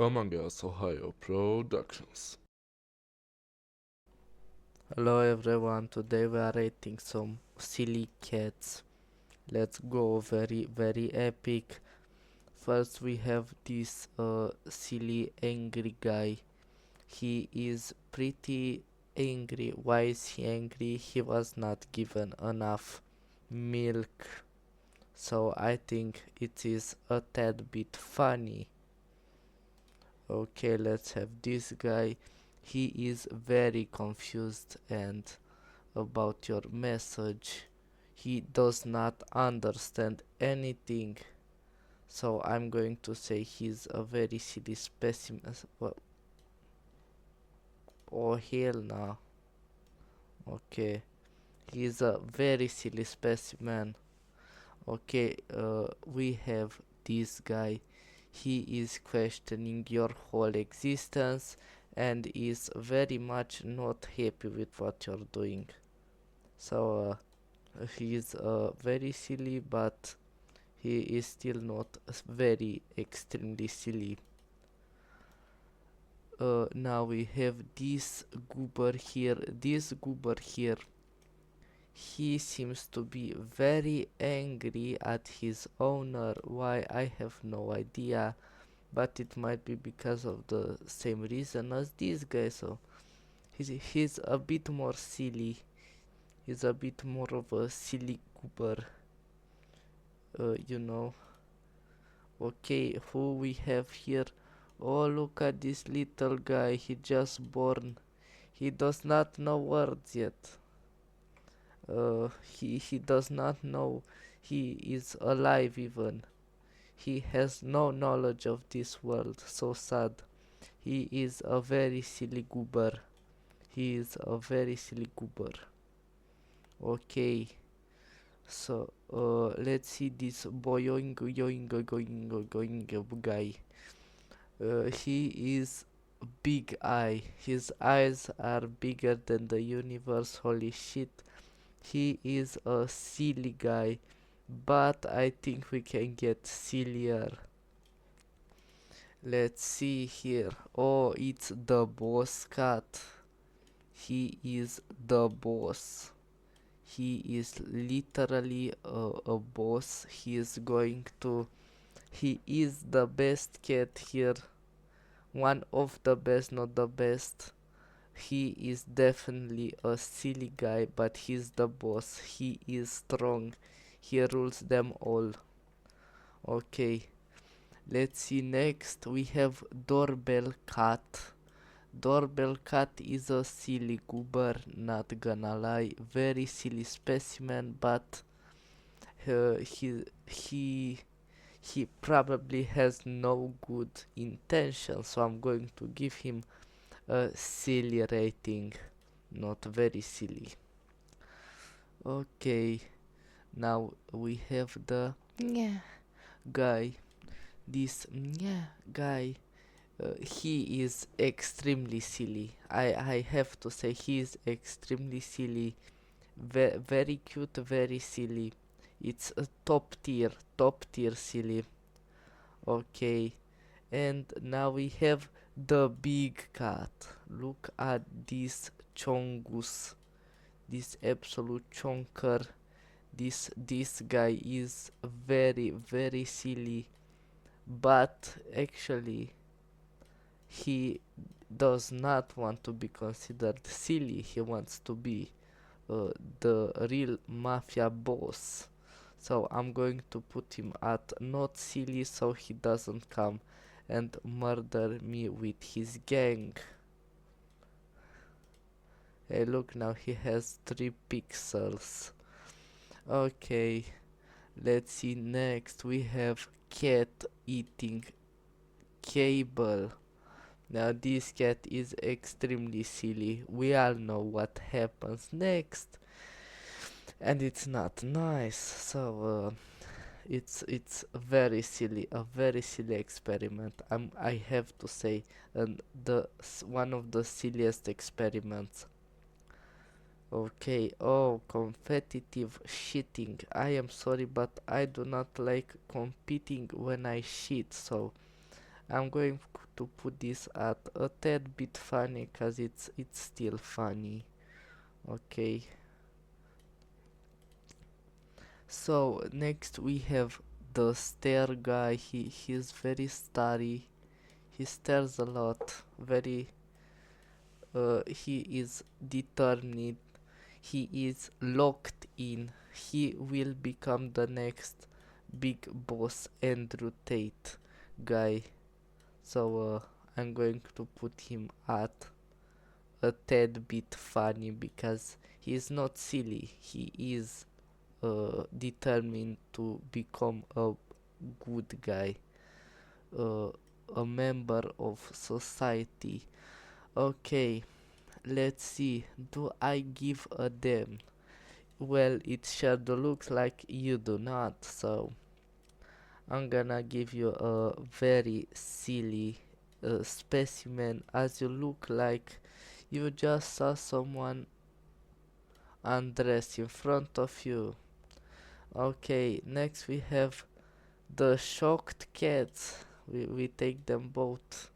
Among Us Ohio Productions. Hello everyone, today we are rating some silly cats. Let's go, very epic. First we have this silly angry guy. He is pretty angry. Why is he angry? He was not given enough milk. So I think it is a tad bit funny. Okay, let's have this guy. He is very confused and about your message. He does not understand anything. So I'm going to say he's a very silly specimen. Oh hell no. Okay. He's a very silly specimen. Okay, we have this guy. He is questioning your whole existence and is very much not happy with what you're doing. So he is very silly, but he is still not very extremely silly. Now we have this goober here. This goober here, he seems to be very angry at his owner. Why, I have no idea, but it might be because of the same reason as this guy. So he's a bit more silly. He's a bit more of a silly goober. You know. Okay, who we have here? Oh, look at this little guy. He just born. He does not know words yet. He does not know he is alive even. He has no knowledge of this world. So sad. He is a very silly goober. He is a very silly goober. Okay. So let's see this boing yoing going guy. He is big eye. His eyes are bigger than the universe. Holy shit. He is a silly guy. But I think we can get sillier. Let's see here. Oh, it's the boss cat. He is the boss. He is literally a boss. He is going to. He is the best cat here. One of the best, not the best. He is definitely a silly guy, but he's the boss. He is strong. He rules them all. Okay, let's see next. We have Doorbell Cat. Doorbell Cat is a silly goober, not gonna lie. Very silly specimen, but he probably has no good intention, so I'm going to give him a silly rating, not very silly. Okay, now we have the guy. This guy, he is extremely silly. I have to say he is extremely silly. Very cute, very silly. It's a top tier silly. Okay, and now we have the big cat. Look at this chongus, this absolute chonker. This guy is very silly, but actually he does not want to be considered silly. He wants to be the real mafia boss. So I'm going to put him at not silly so he doesn't come and murder me with his gang. Hey, look, now he has 3 pixels. Okay, let's see next. We have cat eating cable. Now this cat is extremely silly. We all know what happens next, and it's not nice. So it's a very silly experiment. I have to say, and the one of the silliest experiments. Okay, oh, competitive shitting. I am sorry, but I do not like competing when I shit, so I'm going to put this at a tad bit funny cause it's still funny. Okay. So next we have the stare guy. He's very starry. He stares a lot. Very he is determined. He is locked in. He will become the next big boss Andrew Tate guy. So I'm going to put him at a tad bit funny because he is not silly. He is determined to become a good guy, uh, a member of society. Okay, let's see. Do I give a damn? Well, it sure looks like you do not, so I'm gonna give you a very silly specimen as you look like you just saw someone undress in front of you. Okay, next we have the shocked cats. We take them both.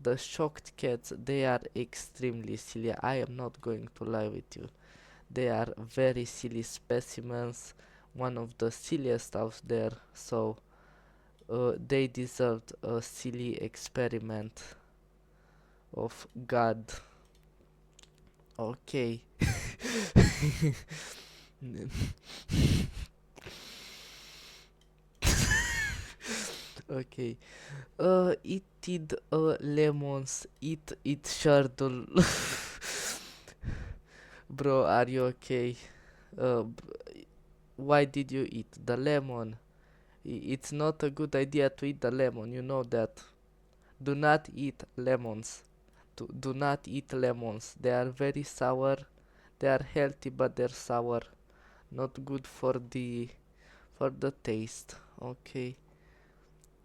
The shocked cats, they are extremely silly. I am not going to lie with you. They are very silly specimens, one of the silliest out there, so they deserved a silly experiment of God. Okay. Okay. Eated lemons. Eat shardul. Bro, are you okay? Why did you eat the lemon? It's not a good idea to eat the lemon. You know that. Do not eat lemons. Do not eat lemons. They are very sour. They are healthy, but they're sour. Not good for the taste. Okay.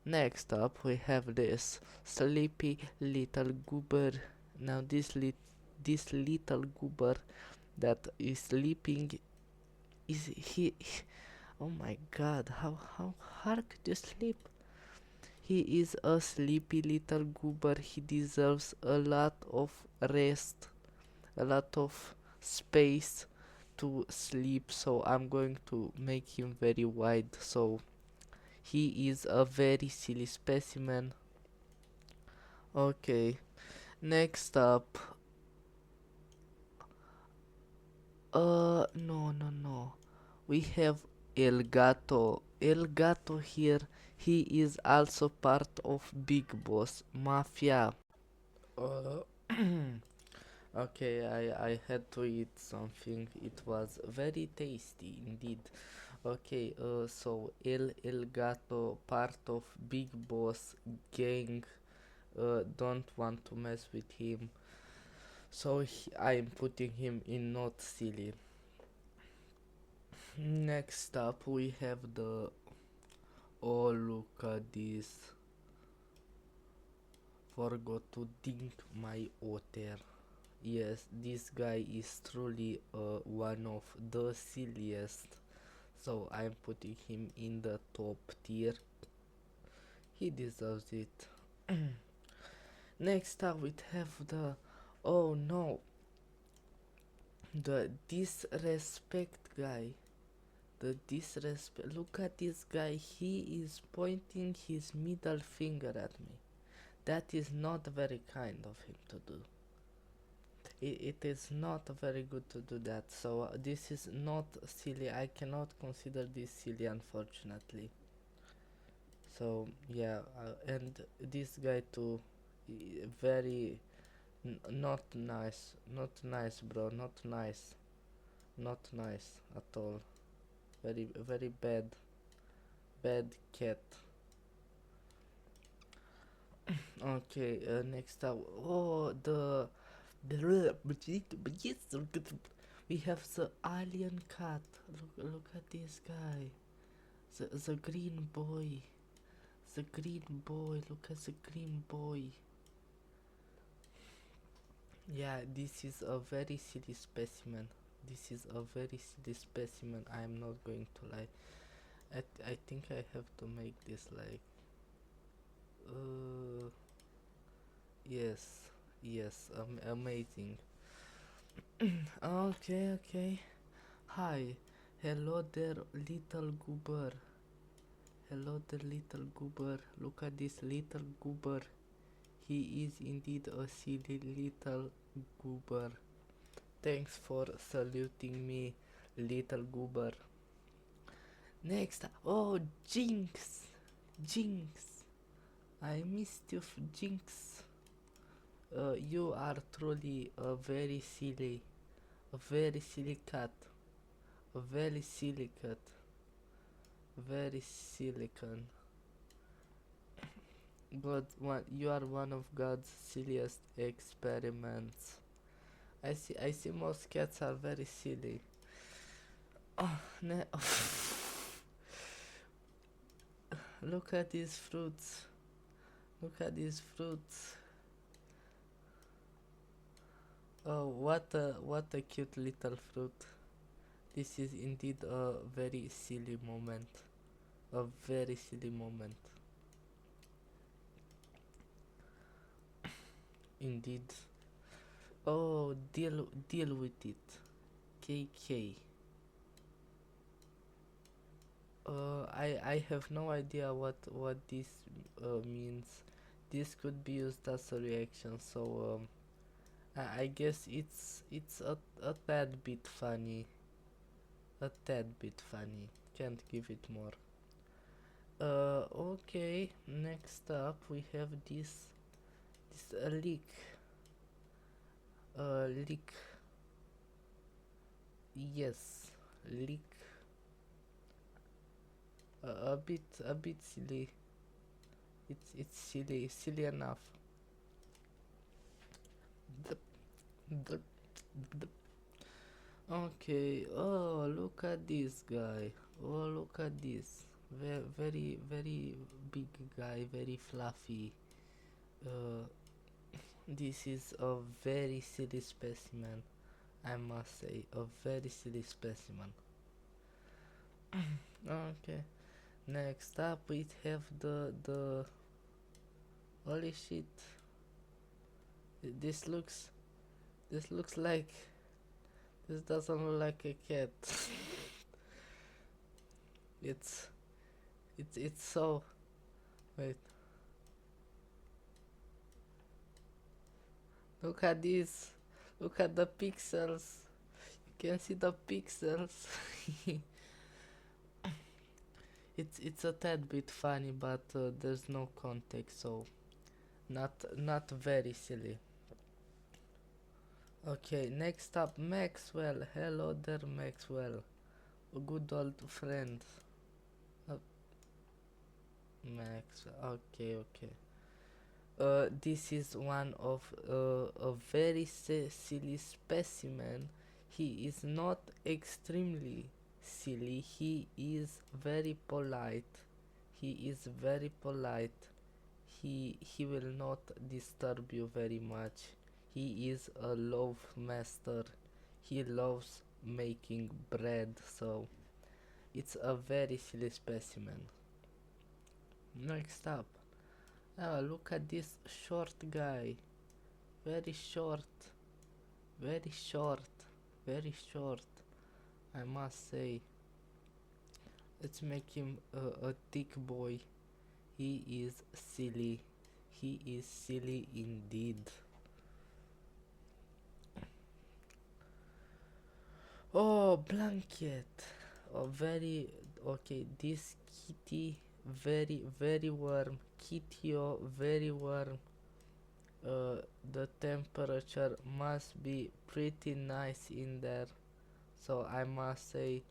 Next up, we have this sleepy little goober. Now, this little goober that is sleeping is he. Oh my God! How hard could you sleep? He is a sleepy little goober. He deserves a lot of rest, a lot of space to sleep. So I'm going to make him very wide. So he is a very silly specimen. Okay, next up. No. We have El Gato. El Gato here. He is also part of Big Boss Mafia. Uh, okay, I had to eat something. It was very tasty indeed. Okay, so El Gato, part of Big Boss gang. Don't want to mess with him. So I'm putting him in not silly. Next up, we have the. Oh, look at this. Forgot to drink my water. Yes, this guy is truly one of the silliest. So I'm putting him in the top tier. He deserves it. Next up, we have the. Oh no. The disrespect guy. The disrespect. Look at this guy. He is pointing his middle finger at me. That is not very kind of him to do. It is not very good to do that. So this is not silly. I cannot consider this silly, unfortunately. So yeah, and this guy too, very not nice. Not nice, bro. Not nice. Not nice at all. Very bad. Bad cat. Okay, next up. Oh, we have the alien cat. Look at this guy. The green boy. The green boy. Look at the green boy. Yeah, this is a very silly specimen. This is a very silly specimen. I am not going to lie. I think I have to make this like Uh, yes, yes, amazing. Okay, okay. Hi, hello there, little goober. Hello there, little goober. Look at this little goober. He is indeed a silly little goober. Thanks for saluting me, little goober. Next, oh, Jinx! Jinx! I missed you, Jinx. You are truly a very silly cat, a very silly cat, very silicon. You are one of God's silliest experiments. I see most cats are very silly. Oh, look at these fruits. Look at these fruits. Oh, what a cute little fruit. This is indeed a very silly moment. A very silly moment. Indeed. Oh, deal with it. KK. I have no idea what this means. This could be used as a reaction, so I guess it's a tad bit funny. A tad bit funny. Can't give it more. Okay. Next up, we have this leak. Leak. Yes, leak. A bit silly. It's silly enough. The, the, the. Okay. Oh, look at this guy. Oh, look at this. Very big guy. Very fluffy. Uh, this is a very silly specimen. I must say, a very silly specimen. Okay. Next up, we have the. Holy shit! This looks. This looks like. This doesn't look like a cat. it's. It's so. Wait. Look at this. Look at the pixels. You can see the pixels. It's a tad bit funny, but there's no context, so not very silly. Okay, next up, Maxwell. Hello there, Maxwell. A good old friend. Uh, Max. Okay, okay. This is one of a very silly specimen. He is not extremely silly. He is very polite. He is very polite. He will not disturb you very much. He is a loaf master. He loves making bread, so it's a very silly specimen. Next up. Oh, look at this short guy. Very short. Very short. Very short. I must say. Let's make him a thick boy. He is silly. He is silly indeed. Oh, blanket. Oh, very. Okay, this kitty. Very warm. Kittyo, very warm. The temperature must be pretty nice in there, so I must say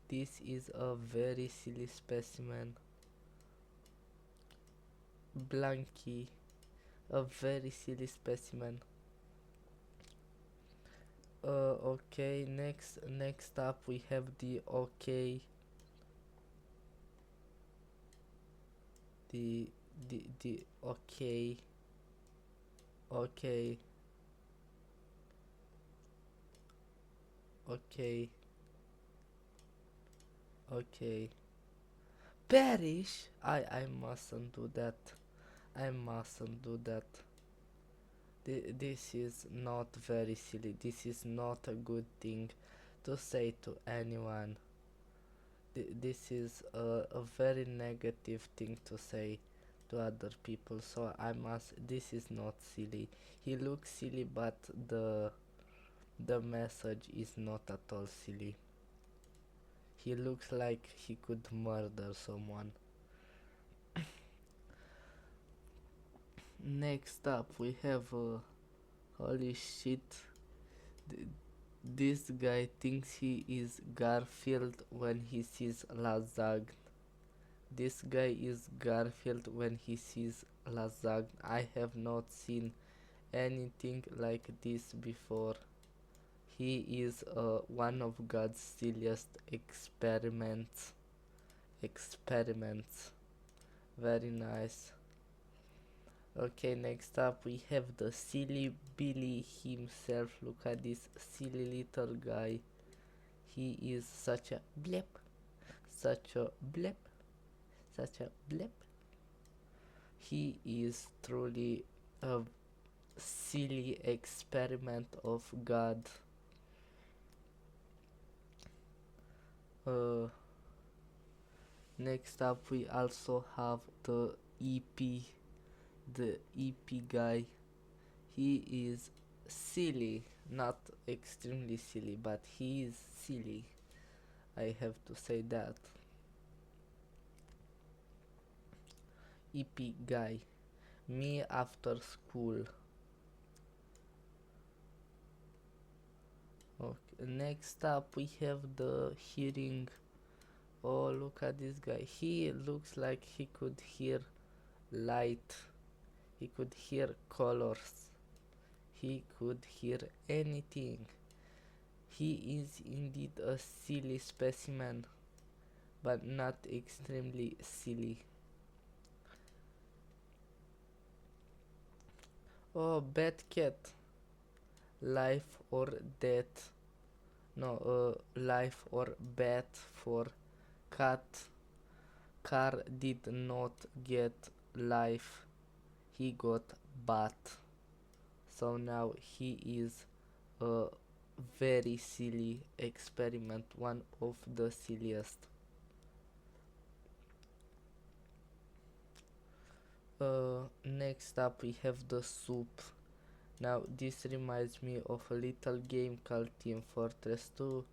this is a very silly specimen. Blanky, a very silly specimen. Okay, next up we have the the okay, okay, okay, okay. Perish? I mustn't do that. I mustn't do that. This is not very silly. This is not a good thing to say to anyone. This is a very negative thing to say to other people. So I must. This is not silly. He looks silly, but the message is not at all silly. He looks like he could murder someone. Next up, we have holy shit. Th- this guy thinks he is Garfield when he sees Lasagne. This guy is Garfield when he sees Lasagne. I have not seen anything like this before. He is one of God's silliest experiments. Experiments. Very nice. Okay, next up we have the silly Billy himself. Look at this silly little guy. He is such a blip, such a blip, such a blip. He is truly a silly experiment of God. Uh, Next up we also have the EP, the EP guy. He is silly, not extremely silly, but he is silly. I have to say that. EP guy, me after school. Okay, next up we have the hearing. Oh, look at this guy. He looks like he could hear light. He could hear colors. He could hear anything. He is indeed a silly specimen, but not extremely silly. Oh, bad cat. Life or death. No, life or bad for cat. Car did not get life. He got bat. So now he is a very silly experiment, one of the silliest. Next up we have the soup. Now this reminds me of a little game called Team Fortress 2,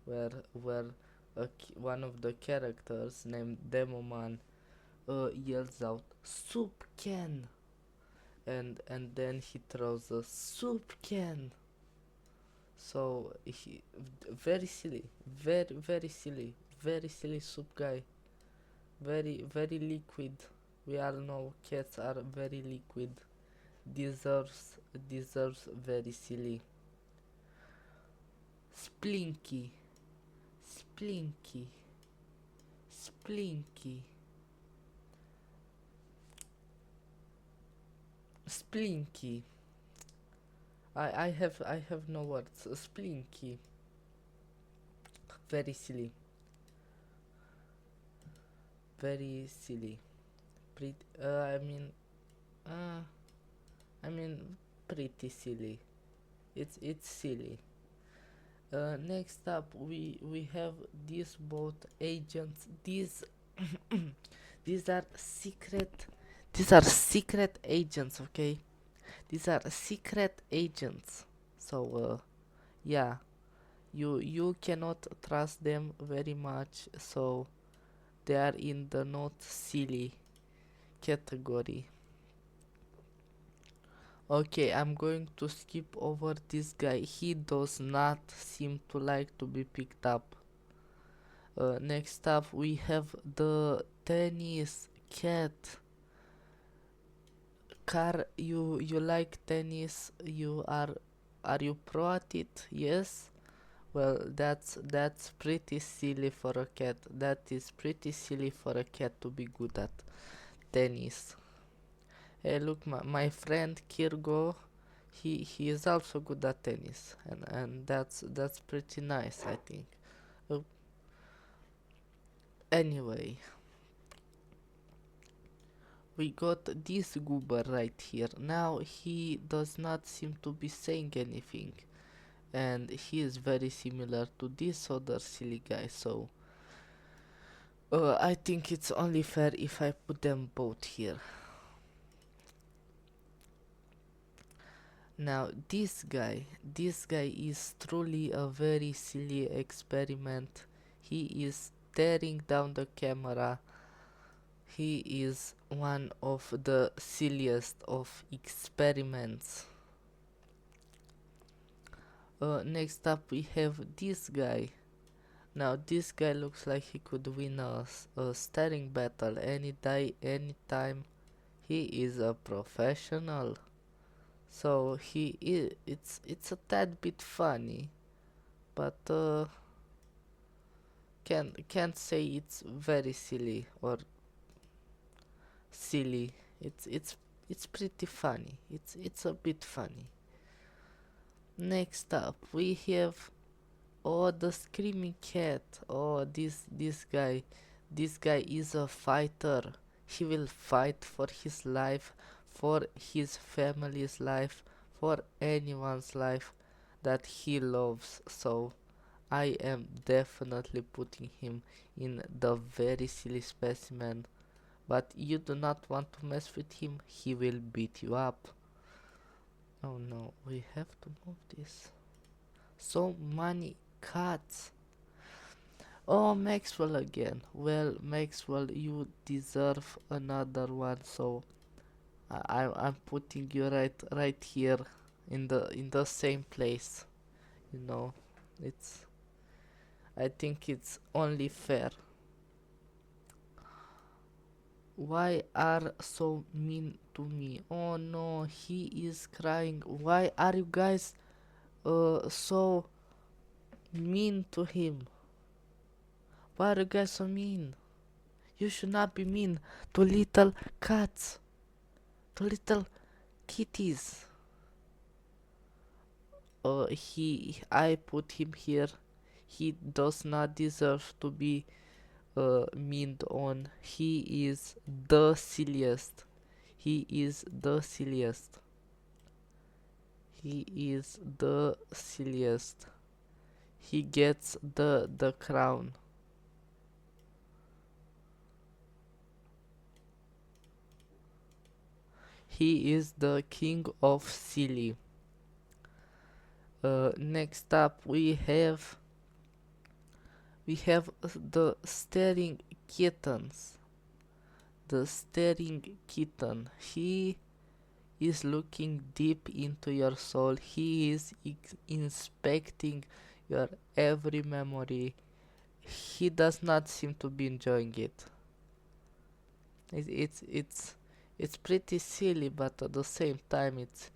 where one of the characters named Demoman yells out soup can, and then he throws a soup can. So he very silly, very silly soup guy, very liquid. We all know cats are very liquid. Deserves very silly. Splinky, Splinky, Splinky, Splinky. I have no words. Splinky. Very silly. Very silly. Pretty. Uh, I mean, pretty silly. It's silly. Next up, we have these both agents. These are secret. These are secret agents. Okay, these are secret agents. So yeah, you cannot trust them very much. So they are in the not silly category. Okay, I'm going to skip over this guy. He does not seem to like to be picked up. Next up, we have the tennis cat. Car, you like tennis? Are you pro at it? Yes. Well, that's pretty silly for a cat. That is pretty silly for a cat to be good at tennis. Hey, look, my friend Kirgo, he is also good at tennis, and that's pretty nice, I think. Uh, anyway, we got this goober right here. Now he does not seem to be saying anything, and he is very similar to this other silly guy, so I think it's only fair if I put them both here. Now this guy is truly a very silly experiment. He is staring down the camera. He is one of the silliest of experiments. Next up we have this guy. Now this guy looks like he could win a staring battle anytime. He is a professional. So it's a tad bit funny, but can't say it's very silly or silly. It's pretty funny. It's a bit funny. Next up we have, oh, the screaming cat. Oh, this guy is a fighter. He will fight for his life, for his family's life, for anyone's life that he loves. So I am definitely putting him in the very silly specimen. But you do not want to mess with him, he will beat you up. Oh no, we have to move this. So many cats. Oh, Maxwell again. Well, Maxwell, you deserve another one, so I'm putting you right here in the same place. You know, it's I think it's only fair. Why are so mean to me? Oh no, he is crying. Why are you guys so mean to him? Why are you guys so mean? You should not be mean to little cats, to little kitties. I put him here. He does not deserve to be meaned on. He is the silliest. He is the silliest. He is the silliest. He gets the crown. He is the king of silly. Next up we have the staring kittens. The staring kitten. He is looking deep into your soul. He is inspecting your every memory. He does not seem to be enjoying it. It's pretty silly, but at the same time, it's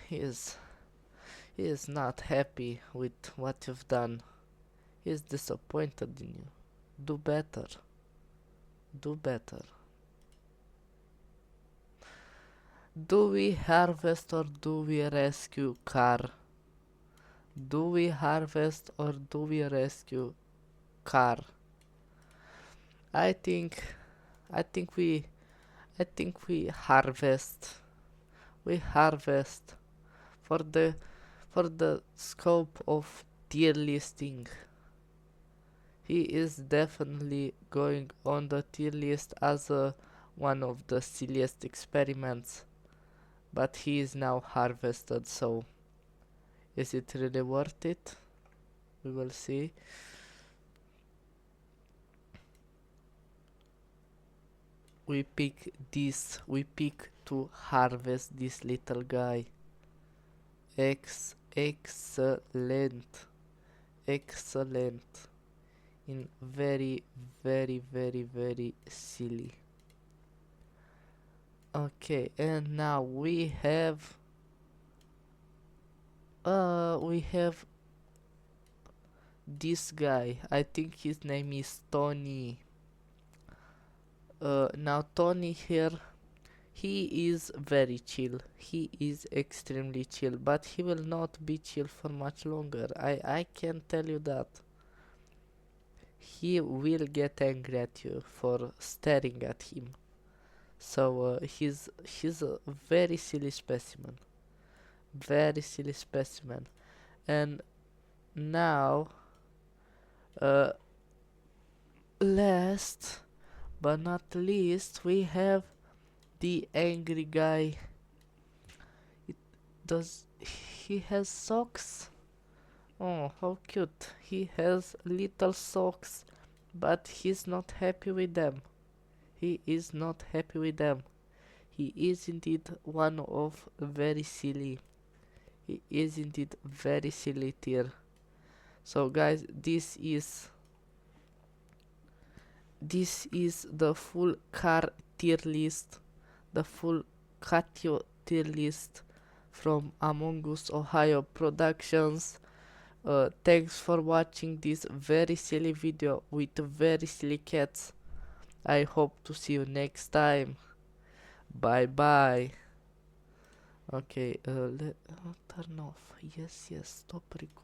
he is not happy with what you've done. He is disappointed in you. Do better. Do better. Do we harvest or do we rescue car? Do we harvest or do we rescue car? I think I think we I think we harvest. We harvest for the scope of tier listing. He is definitely going on the tier list as one of the silliest experiments, but he is now harvested, so is it really worth it? We will see. We pick to harvest this little guy. Excellent. Excellent. In very, very, very, very silly. Okay, and now we have this guy. I think his name is Tony. Now Tony here, he is very chill. He is extremely chill, but he will not be chill for much longer. I can tell you that. He will get angry at you for staring at him. So he's a very silly specimen, very silly specimen. And now, uh, last but not least, we have the angry guy. It does he has socks? Oh, how cute! He has little socks, but he's not happy with them. He is not happy with them. He is indeed one of very silly. He is indeed very silly tier. So guys, this is the full car tier list, the full kittyo tier list from Among Us Ohio Productions. Thanks for watching this very silly video with very silly cats. I hope to see you next time. Bye bye. Okay, turn off. Yes, stop record.